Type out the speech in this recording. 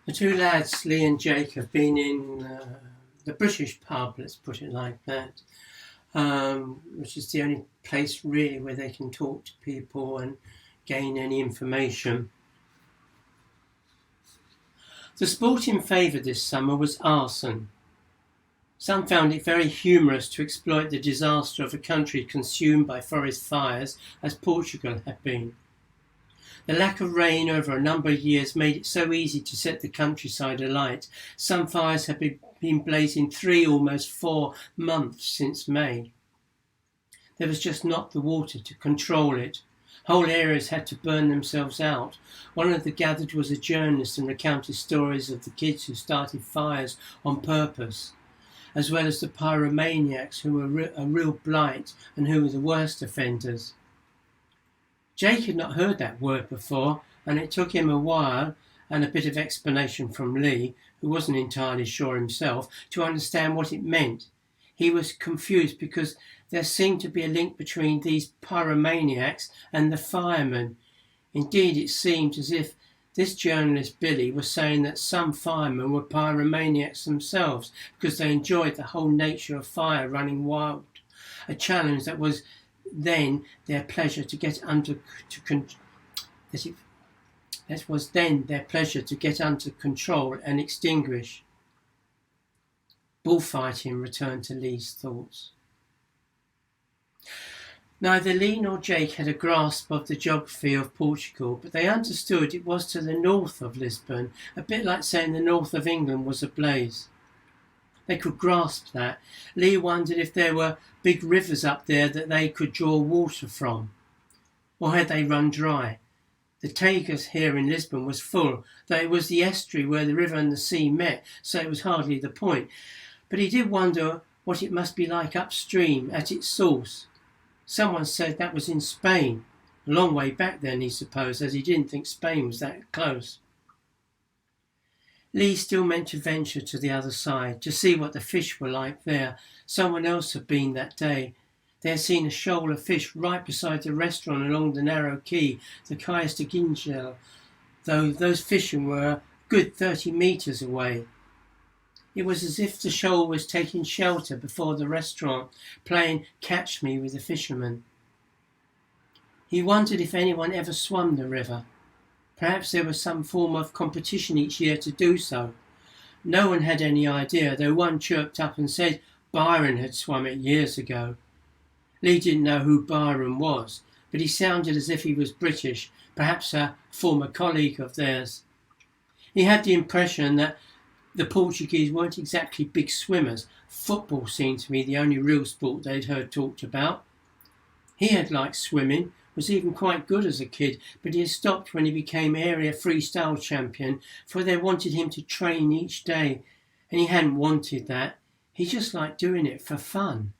The two lads, Lee and Jake, have been in the British pub, let's put it like that, which is the only place really where they can talk to people and gain any information. The sport in favour this summer was arson. Some found it very humorous to exploit the disaster of a country consumed by forest fires as Portugal had been. The lack of rain over a number of years made it so easy to set the countryside alight. Some fires had been blazing 3, almost 4 months since May. There was just not the water to control it. Whole areas had to burn themselves out. One of the gathered was a journalist and recounted stories of the kids who started fires on purpose, as well as the Pyromaniacs, who were a real blight and who were the worst offenders. Jake had not heard that word before, and it took him a while and a bit of explanation from Lee, who wasn't entirely sure himself, to understand what it meant. He was confused because there seemed to be a link between these pyromaniacs and the firemen. Indeed, it seemed as if this journalist Billy was saying that some firemen were pyromaniacs themselves because they enjoyed the whole nature of fire running wild, a challenge that was then their pleasure to get under control and extinguish. Bullfighting returned to Lee's thoughts. Neither Lee nor Jake had a grasp of the geography of Portugal, but they understood it was to the north of Lisbon, a bit like saying the north of England was ablaze. They could grasp that. Lee wondered if there were big rivers up there that they could draw water from, or had they run dry. The Tagus here in Lisbon was full, though it was the estuary where the river and the sea met, so it was hardly the point. But he did wonder what it must be like upstream at its source. Someone said that was in Spain, a long way back then, he supposed, as he didn't think Spain was that close. Lee still meant to venture to the other side, to see what the fish were like there. Someone else had been that day. They had seen a shoal of fish right beside the restaurant along the narrow quay, the Cais de Gingel, though those fishermen were a good 30 metres away. It was as if the shoal was taking shelter before the restaurant, playing catch me with the fishermen. He wondered if anyone ever swam the river. Perhaps there was some form of competition each year to do so. No one had any idea, though one chirped up and said Byron had swum it years ago. Lee didn't know who Byron was, but he sounded as if he was British, perhaps a former colleague of theirs. He had the impression that the Portuguese weren't exactly big swimmers. Football seemed to be the only real sport they'd heard talked about. He had liked swimming, was even quite good as a kid, but he had stopped when he became area freestyle champion, for they wanted him to train each day, and he hadn't wanted that. He just liked doing it for fun.